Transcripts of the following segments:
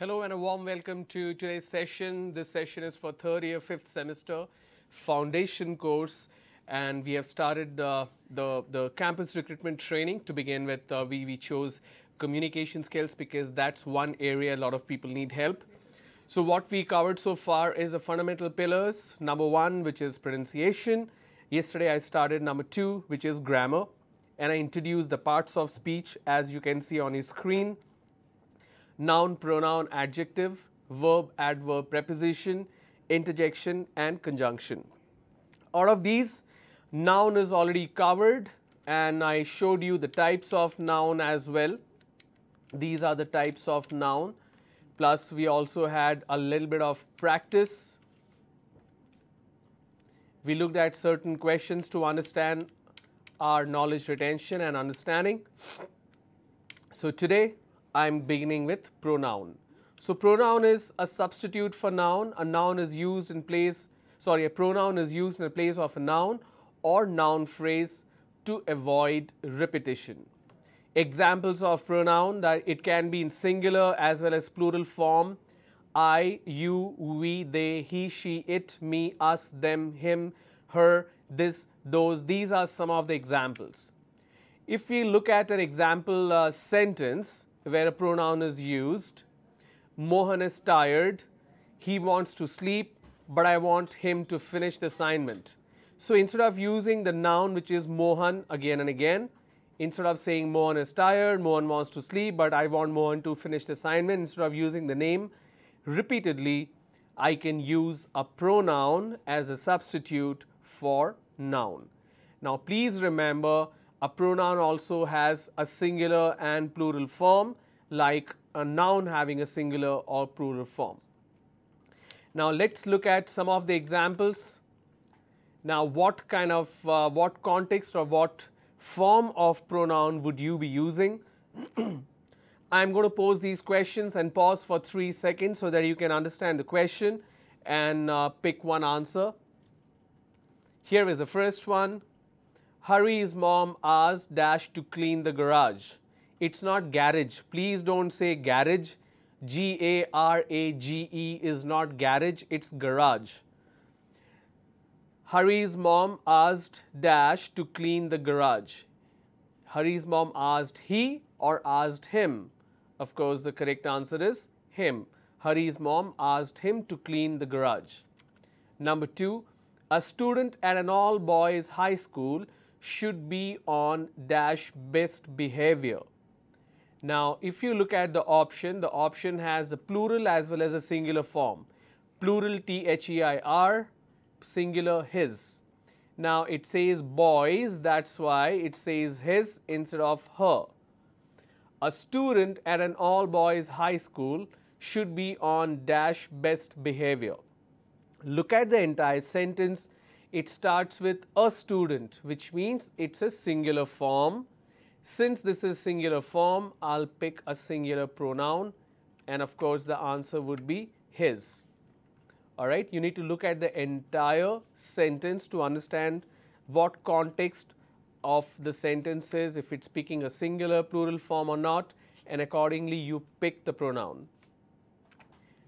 Hello and a warm welcome to today's session. This session is for third year, fifth semester foundation course, and we have started the campus recruitment training. To begin with, we chose communication skills because that's one area a lot of people need help. So what we covered so far is the fundamental pillars. Number one, which is pronunciation. Yesterday I started number two, which is grammar, and I introduced the parts of speech as you can see on your screen. Noun, pronoun, adjective, verb, adverb, preposition, interjection and conjunction. Out of these, noun is already covered and I showed you the types of noun as well. These are the types of noun, plus we also had a little bit of practice. We looked at certain questions to understand our knowledge retention and understanding. So today I am beginning with pronoun. So pronoun is a substitute for noun. A pronoun is used in place of a noun or noun phrase to avoid repetition. Examples of pronoun: that it can be in singular as well as plural form. I, you, we, they, he, she, it, me, us, them, him, her, this, those. These are some of the examples. If we look at an example sentence where a pronoun is used, Mohan is tired, he wants to sleep, but I want him to finish the assignment. So instead of using the noun which is Mohan again and again, instead of saying Mohan is tired, Mohan wants to sleep, but I want Mohan to finish the assignment, instead of using the name repeatedly, I can use a pronoun as a substitute for noun. Now please remember, a pronoun also has a singular and plural form, like a noun having a singular or plural form. Now let's look at some of the examples. Now what kind of, what context or what form of pronoun would you be using? I am going to pose these questions and pause for 3 seconds so that you can understand the question and pick one answer. Here is the first one. Hari's mom asked Dash to clean the garage. It's not garage. Please don't say garage. G-A-R-A-G-E is not garage, it's garage. Hari's mom asked Dash to clean the garage. Hari's mom asked he or asked him? Of course, the correct answer is him. Hari's mom asked him to clean the garage. Number two, a student at an all-boys high school should be on dash best behavior. Now, if you look at the option has a plural as well as a singular form. Plural T-H-E-I-R, singular his. Now, it says boys, that's why it says his instead of her. A student at an all-boys high school should be on dash best behavior. Look at the entire sentence. It starts with a student, which means it's a singular form. Since this is singular form, I'll pick a singular pronoun, and of course the answer would be his. Alright, you need to look at the entire sentence to understand what context of the sentence is, if it's speaking a singular, plural form or not, and accordingly you pick the pronoun.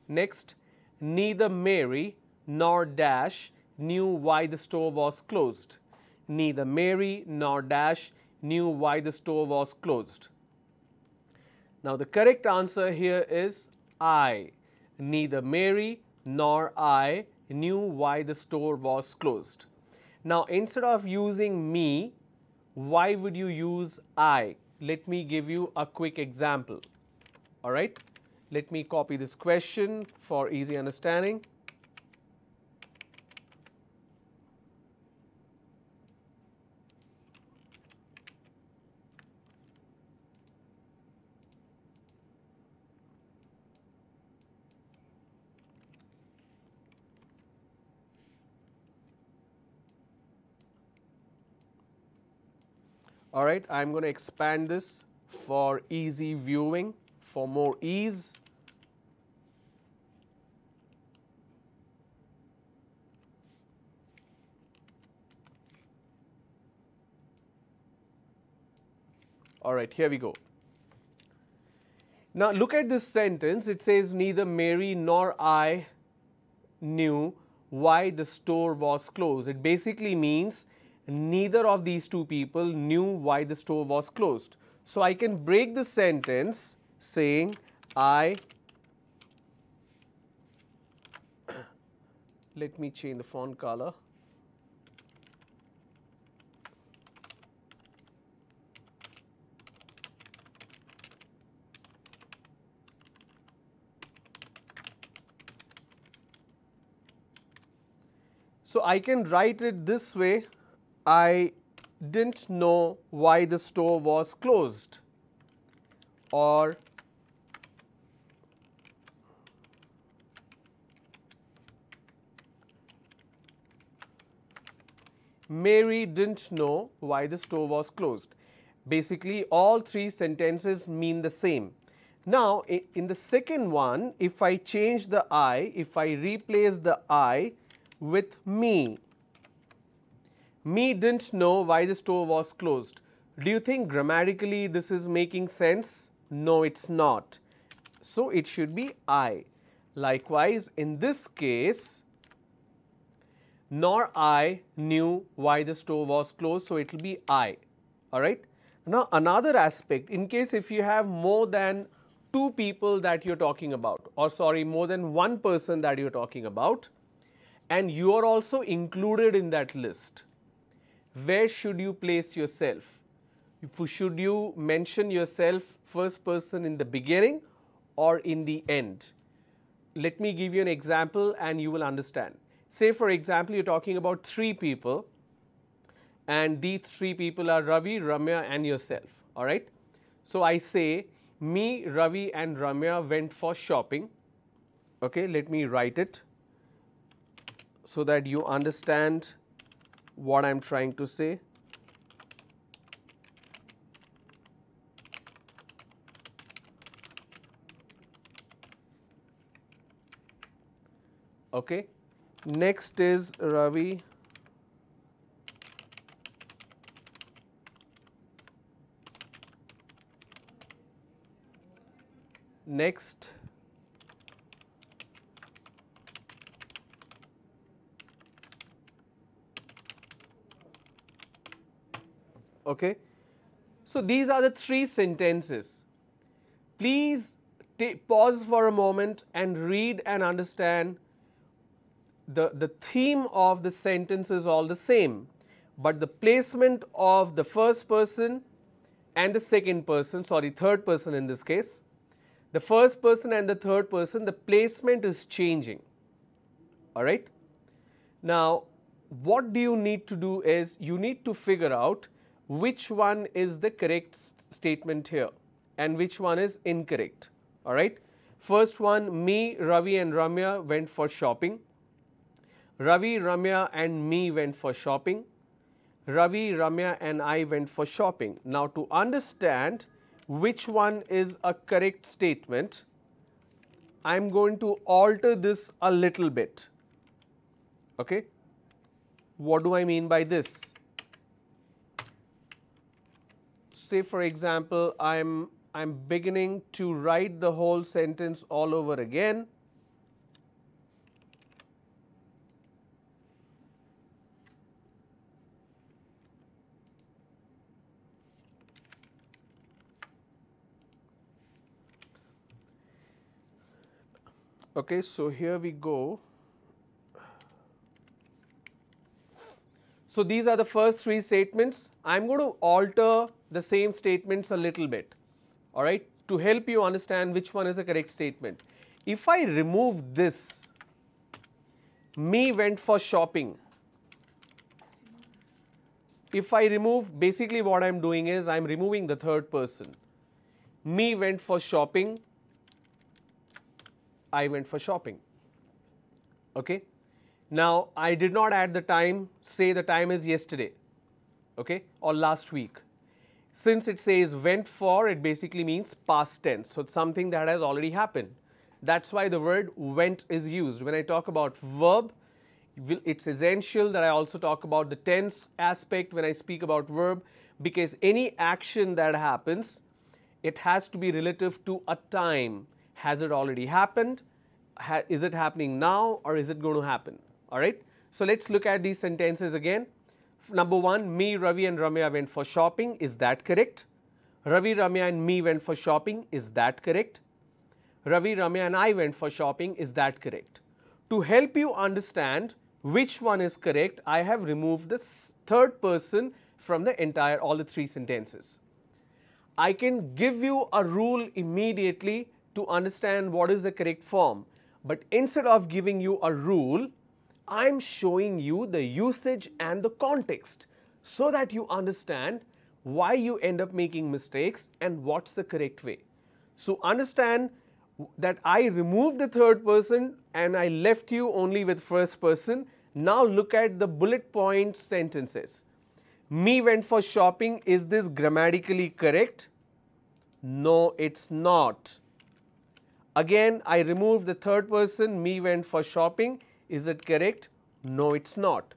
Next, neither Mary nor Dash knew why the store was closed. Neither Mary nor Dash knew why the store was closed. Now the correct answer here is I. Neither Mary nor I knew why the store was closed. Now instead of using me, why would you use I? Let me give you a quick example. Alright, let me copy this question for easy understanding. Alright, I am going to expand this for easy viewing, for more ease. Alright, here we go. Now look at this sentence. It says neither Mary nor I knew why the store was closed. It basically means neither of these two people knew why the store was closed. So I can break the sentence saying let me change the font color. So I can write it this way: I didn't know why the store was closed, or Mary didn't know why the store was closed. Basically, all three sentences mean the same. Now, in the second one, if I change the I, if I replace the I with me didn't know why the store was closed. Do you think grammatically this is making sense? No, it's not. So it should be I. Likewise, in this case, nor I knew why the store was closed, so it will be I. Alright. Now another aspect, in case if you have more than two people that you are talking about, or sorry, more than one person that you are talking about, and you are also included in that list, where should you place yourself? Should you mention yourself first person in the beginning or in the end? Let me give you an example and you will understand. Say for example, you are talking about three people, and these three people are Ravi, Ramya and yourself. Alright. So I say me, Ravi and Ramya went for shopping. Okay, let me write it so that you understand what I am trying to say. Okay. Next is Ravi next okay. So these are the three sentences. Please pause for a moment and read and understand. The theme of the sentence is all the same, but the placement of the first person and the second person, sorry, third person in this case, the first person and the third person, the placement is changing. Alright. Now, what do you need to do is you need to figure out which one is the correct statement here and which one is incorrect. Alright. First one, me, Ravi and Ramya went for shopping. Ravi, Ramya and me went for shopping. Ravi, Ramya and I went for shopping. Now to understand which one is a correct statement, I am going to alter this a little bit. Okay. What do I mean by this? Say for example, I'm beginning to write the whole sentence all over again. Okay, so here we go. So these are the first three statements. I am going to alter the same statements a little bit, all right, to help you understand which one is the correct statement. If I remove this, me went for shopping. If I remove, basically what I am doing is I am removing the third person. Me went for shopping. I went for shopping. Okay. Now I did not add the time, say the time is yesterday, okay, or last week. Since it says went for, it basically means past tense. So it's something that has already happened. That's why the word went is used. When I talk about verb, it's essential that I also talk about the tense aspect when I speak about verb, because any action that happens it has to be relative to a time. Has it already happened? Is it happening now, or is it going to happen? All right. So let's look at these sentences again. Number one, me, Ravi and Ramya went for shopping. Is that correct? Ravi, Ramya and me went for shopping. Is that correct? Ravi, Ramya and I went for shopping. Is that correct? To help you understand which one is correct, I have removed the third person from the entire, all the three sentences. I can give you a rule immediately to understand what is the correct form. But instead of giving you a rule, I am showing you the usage and the context so that you understand why you end up making mistakes and what's the correct way. So understand that I removed the third person and I left you only with first person. Now look at the bullet point sentences. Me went for shopping. Is this grammatically correct? No, it's not. Again, I removed the third person. Me went for shopping. Is it correct? No, it's not.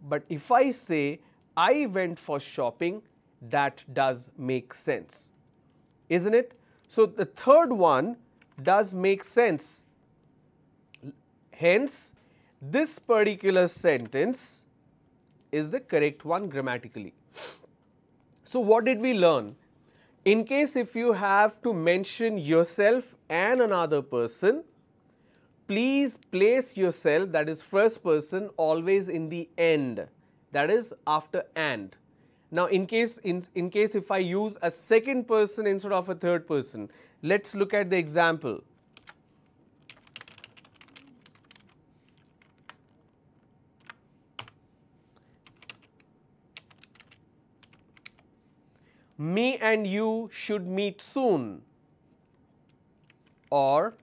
But if I say I went for shopping, that does make sense, isn't it? So the third one does make sense. Hence, this particular sentence is the correct one grammatically. So what did we learn? In case if you have to mention yourself and another person, please place yourself, that is first person, always in the end, that is after and. Now in case if I use a second person instead of a third person, let's look at the example. Me and you should meet soon, or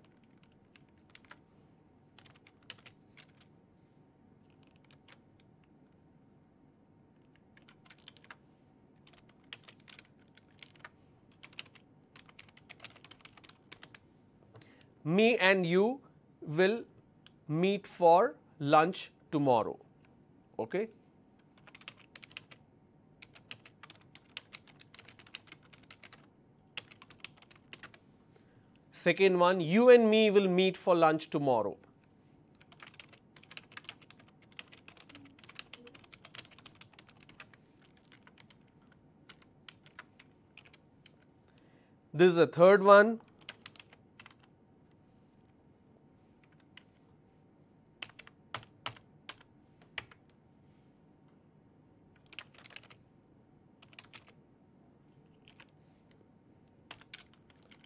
me and you will meet for lunch tomorrow. Okay. Second one, you and me will meet for lunch tomorrow. This is the third one.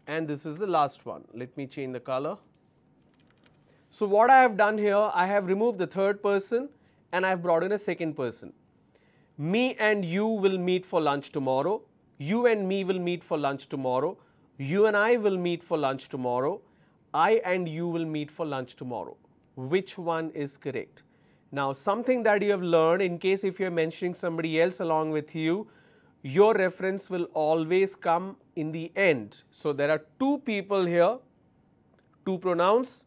And this is the last one. Let me change the color. So what I have done here, I have removed the third person and I have brought in a second person. Me and you will meet for lunch tomorrow. You and me will meet for lunch tomorrow. You and I will meet for lunch tomorrow. I and you will meet for lunch tomorrow. Which one is correct? Now something that you have learned, in case if you are mentioning somebody else along with you, your reference will always come in the end. So there are two people here, two pronouns.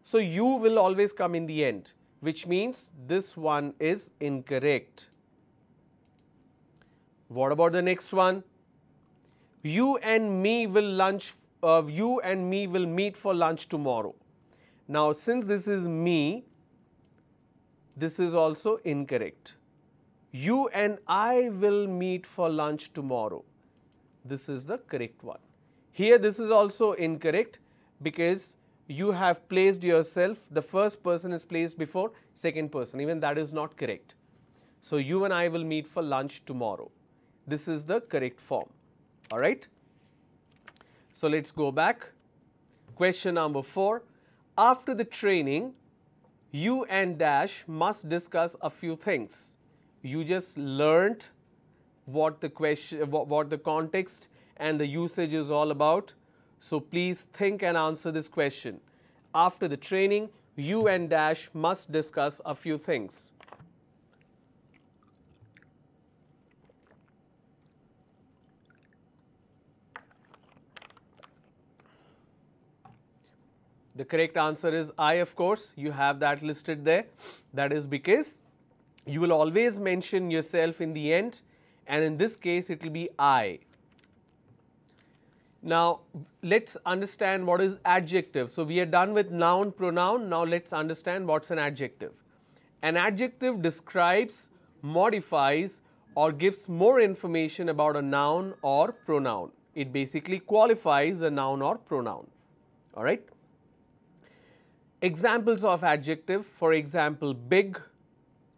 So you will always come in the end, which means this one is incorrect. What about the next one? You and me will meet for lunch tomorrow. Now since this is me, this is also incorrect. You and I will meet for lunch tomorrow. This is the correct one. Here this is also incorrect because you have placed yourself, the first person is placed before second person, even that is not correct. So you and I will meet for lunch tomorrow. This is the correct form. All right. So let's go back. Question number 4. After the training, you and dash must discuss a few things. You just learnt what the question, what the context and the usage is all about. So please think and answer this question. After the training, you and dash must discuss a few things. The correct answer is I, of course. You have that listed there. That is because you will always mention yourself in the end, and in this case it will be I. Now, let's understand what is adjective. So, we are done with noun, pronoun. Now, let's understand what's an adjective. An adjective describes, modifies or gives more information about a noun or pronoun. It basically qualifies a noun or pronoun. All right. Examples of adjective, for example, big,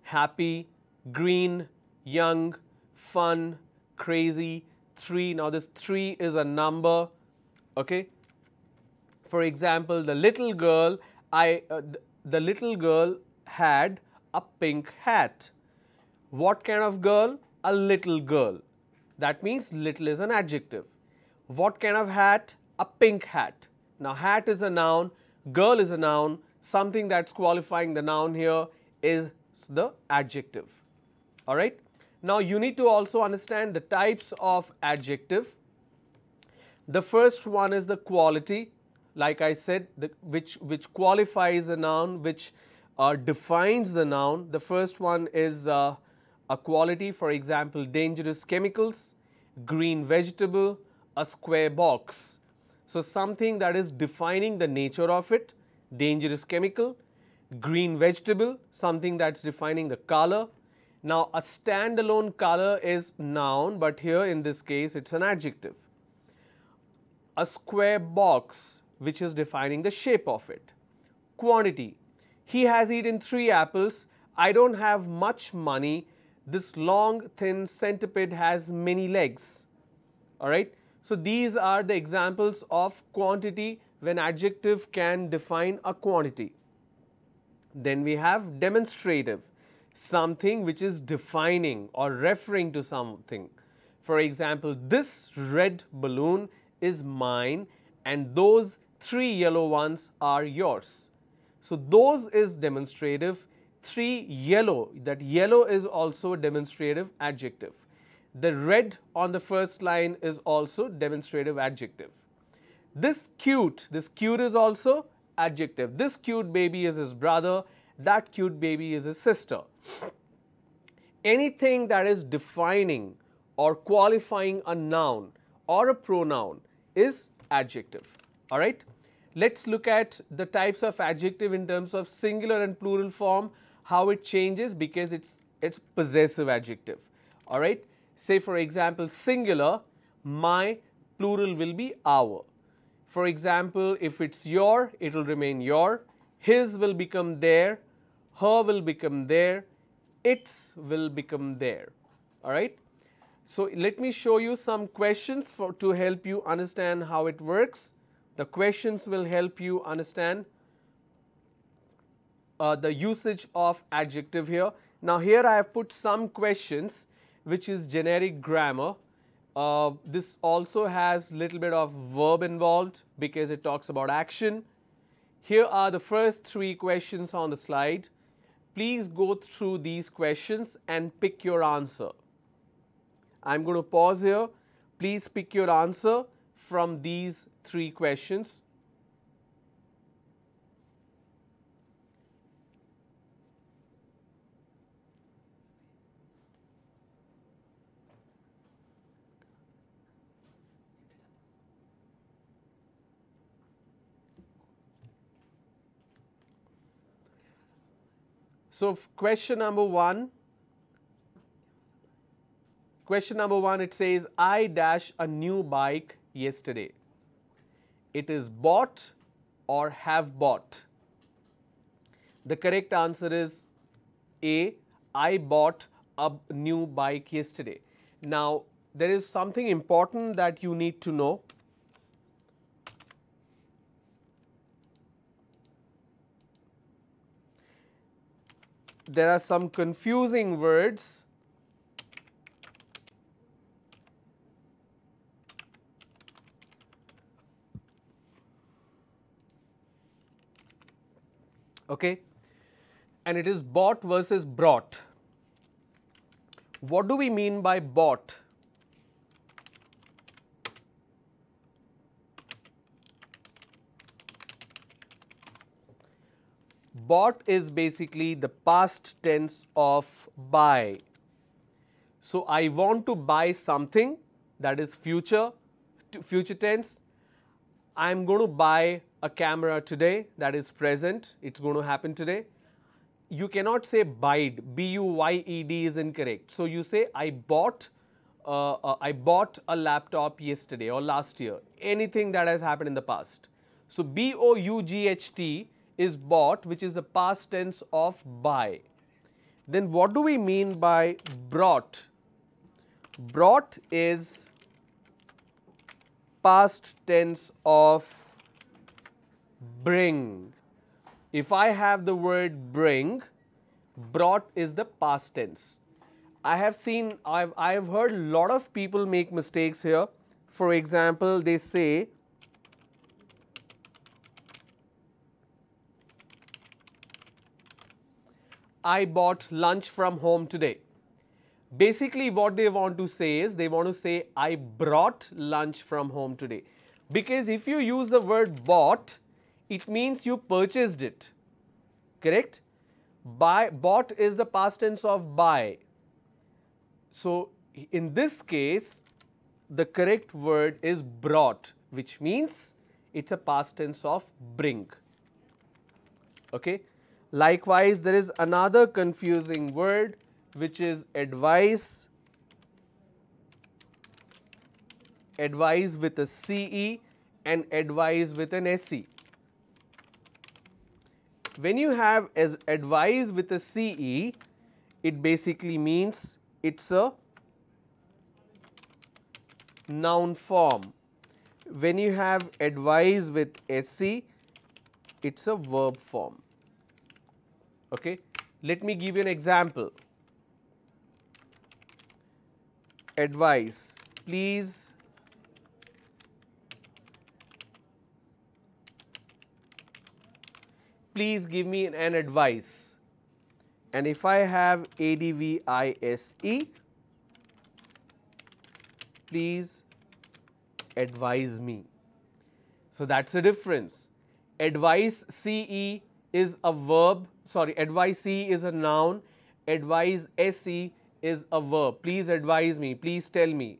happy, green, young, fun, crazy, 3. Now, this 3 is a number. Okay. For example, the little girl, the little girl had a pink hat. What kind of girl? A little girl. That means little is an adjective. What kind of hat? A pink hat. Now, hat is a noun, girl is a noun, something that's qualifying the noun here is the adjective. All right. Now, you need to also understand the types of adjective. The first one is the quality, like I said, which qualifies the noun, which defines the noun. The first one is a quality, for example, dangerous chemicals, green vegetable, a square box. So, something that is defining the nature of it, dangerous chemical, green vegetable, something that's defining the color. Now, a standalone color is noun, but here in this case it's an adjective. A square box, which is defining the shape of it. Quantity, he has eaten 3 apples, I don't have much money, this long thin centipede has many legs. All right. So, these are the examples of quantity when adjective can define a quantity. Then we have demonstrative, something which is defining or referring to something. For example, this red balloon is mine and those 3 yellow ones are yours. So, those is demonstrative, 3 yellow, that yellow is also a demonstrative adjective. The red on the first line is also demonstrative adjective. This cute is also adjective. This cute baby is his brother, that cute baby is his sister. Anything that is defining or qualifying a noun or a pronoun is adjective. All right. Let's look at the types of adjective in terms of singular and plural form, how it changes, because it's possessive adjective. All right. Say for example, singular, my, plural will be our. For example, if it's your, it will remain your, his will become their, her will become their, its will become their. All right. So, let me show you some questions to help you understand how it works. The questions will help you understand the usage of adjective here. Now, here I have put some questions which is generic grammar. This also has little bit of verb involved because it talks about action. Here are the first 3 questions on the slide. Please go through these questions and pick your answer. I am going to pause here. Please pick your answer from these 3 questions. So, question number 1, it says, I dash a new bike yesterday. It is bought or have bought. The correct answer is A, I bought a new bike yesterday. Now, there is something important that you need to know. There are some confusing words. Okay, and it is bought versus brought. What do we mean by bought? Bought is basically the past tense of buy. So, I want to buy something, that is future future tense, I am going to buy a camera today. That is present. It's going to happen today. You cannot say buyed. B-U-Y-E-D is incorrect. So you say I bought a laptop yesterday or last year. Anything that has happened in the past. So B-O-U-G-H-T is bought, which is the past tense of buy. Then what do we mean by brought? Brought is past tense of bring. If I have the word bring, brought is the past tense. I have heard a lot of people make mistakes here. For example, they say, I bought lunch from home today. Basically what they want to say is, they want to say I brought lunch from home today. Because if you use the word bought, it means you purchased it. Correct? Bought is the past tense of buy. So in this case, the correct word is brought, which means it's a past tense of bring. Okay? Likewise, there is another confusing word which is advise. Advise with a CE and advise with an SE. When you have as advise with a CE, it basically means it's a noun form. When you have advise with SE, it's a verb form. Okay. Let me give you an example. Advice, please give me an advice. And if I have ADVISE, please advise me. So that's the difference. Advice CE is a verb, advise CE is a noun, advise SE is a verb. Please advise me, please tell me.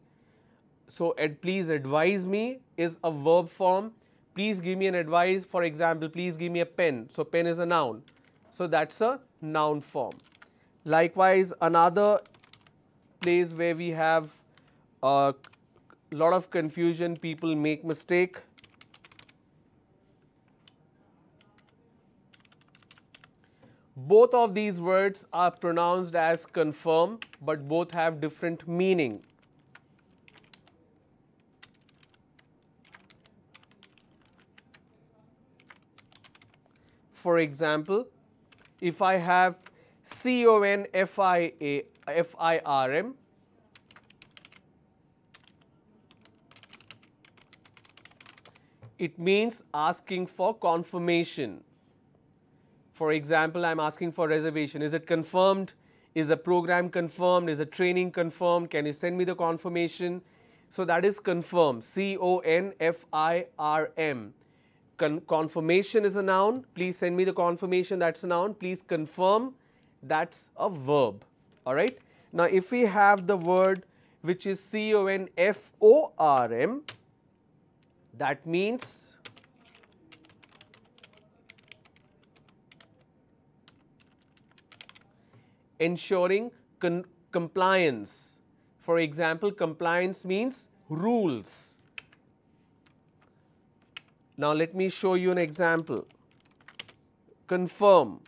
So please advise me is a verb form. Please give me an advice, for example, please give me a pen. So pen is a noun. So that's a noun form. Likewise, another place where we have a lot of confusion, people make mistake. Both of these words are pronounced as confirm, but both have different meaning. For example, if I have CONFIRM, it means asking for confirmation. For example, I am asking for reservation. Is it confirmed? Is the program confirmed? Is the training confirmed? Can you send me the confirmation? So that is confirm, CONFIRM. Confirmation is a noun. Please send me the confirmation. That's a noun. Please confirm. That's a verb. All right. Now, if we have the word which is CONFORM, that means ensuring compliance. For example, compliance means rules. Now, let me show you an example. Confirm.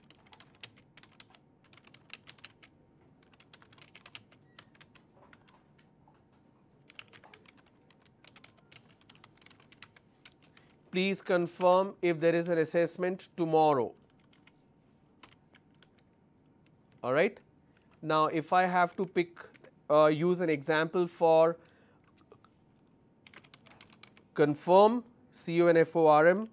Please confirm if there is an assessment tomorrow. All right. Now, if I have to use an example for confirm, CONFORM,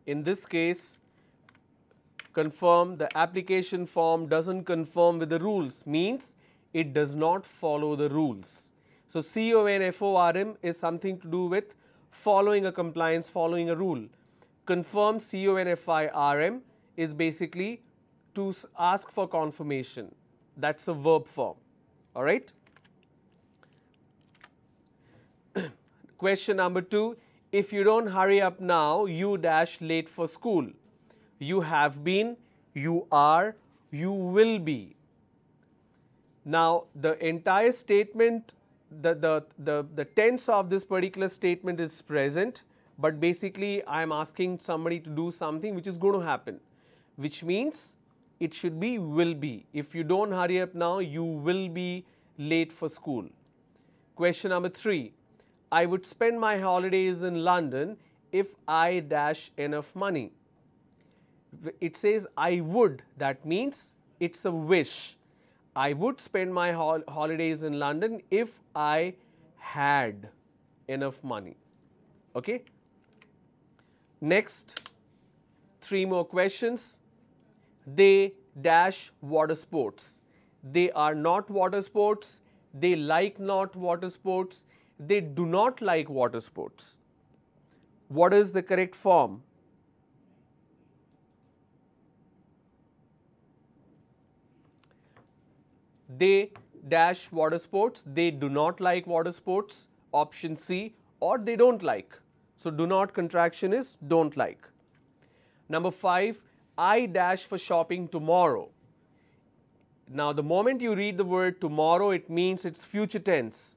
in this case, Confirm, the application form doesn't conform with the rules, means it does not follow the rules. So, CONFORM is something to do with following a compliance, following a rule. Confirm, CONFIRM, is basically to ask for confirmation. That's a verb form. All right. Question number 2. If you don't hurry up now, you dash late for school. You have been, you are, you will be. Now, the entire statement, the tense of this particular statement is present, but basically I am asking somebody to do something which is going to happen, which means it should be will be. If you don't hurry up now, you will be late for school. Question number 3. I would spend my holidays in London if I dash enough money. It says I would, that means it's a wish. I would spend my holidays in London if I had enough money. Okay. Next, 3 more questions. They dash water sports. They are not water sports. They like not water sports. They do not like water sports. What is the correct form? They dash water sports. They do not like water sports. Option C, or they don't like. So, do not contraction is don't like. Number 5, I dash for shopping tomorrow. Now, the moment you read the word tomorrow, it means it's future tense,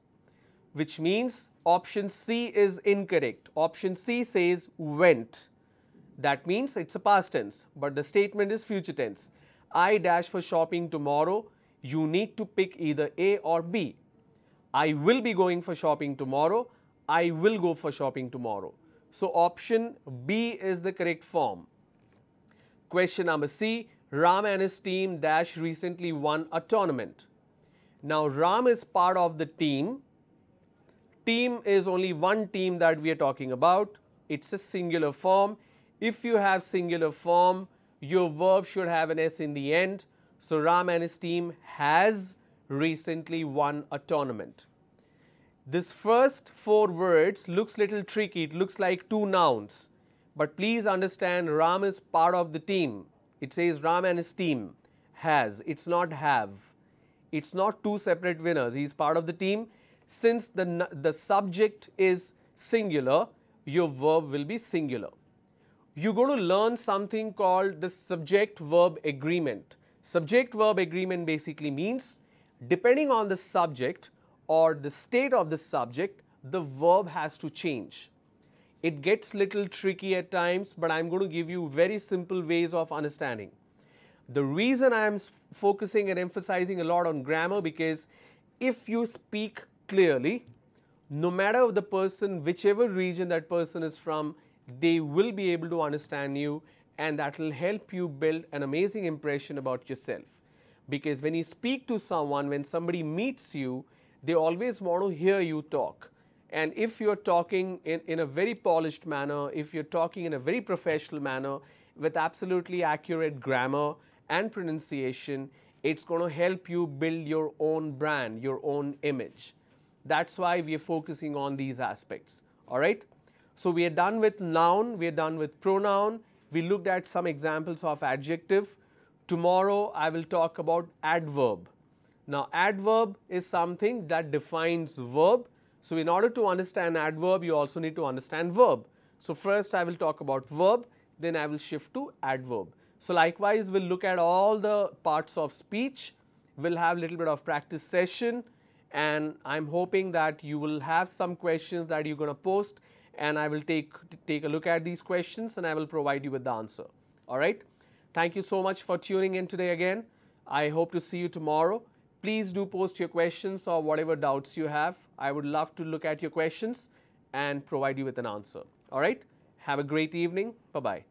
which means option C is incorrect. Option C says went. That means it's a past tense, but the statement is future tense. I dash for shopping tomorrow. You need to pick either A or B. I will be going for shopping tomorrow. I will go for shopping tomorrow. So, option B is the correct form. Question number C. Ram and his team dash recently won a tournament. Now, Ram is part of the team. Team is only one team that we are talking about. It's a singular form. If you have singular form, your verb should have an S in the end. So, Ram and his team has recently won a tournament. This first 4 words looks little tricky. It looks like 2 nouns. But please understand, Ram is part of the team. It says Ram and his team has. It's not have. It's not 2 separate winners. He is part of the team. Since the subject is singular, your verb will be singular. You're going to learn something called the subject-verb agreement. Subject-verb agreement basically means depending on the subject or the state of the subject, the verb has to change. It gets little tricky at times, but I'm going to give you very simple ways of understanding. The reason I am focusing and emphasizing a lot on grammar, because if you speak clearly, no matter the person, whichever region that person is from, they will be able to understand you, and that will help you build an amazing impression about yourself. Because when you speak to someone, when somebody meets you, they always want to hear you talk. And if you're talking in a very polished manner, if you're talking in a very professional manner with absolutely accurate grammar and pronunciation, it's going to help you build your own brand, your own image. That's why we are focusing on these aspects. All right. So, we are done with noun, we are done with pronoun, we looked at some examples of adjective. Tomorrow, I will talk about adverb. Now, adverb is something that defines verb. So, in order to understand adverb, you also need to understand verb. So, first I will talk about verb, then I will shift to adverb. So, likewise, we will look at all the parts of speech, we will have a little bit of practice session, and I am hoping that you will have some questions that you are going to post, and I will take a look at these questions and I will provide you with the answer. All right. Thank you so much for tuning in today again. I hope to see you tomorrow. Please do post your questions or whatever doubts you have. I would love to look at your questions and provide you with an answer. All right. Have a great evening. Bye-bye.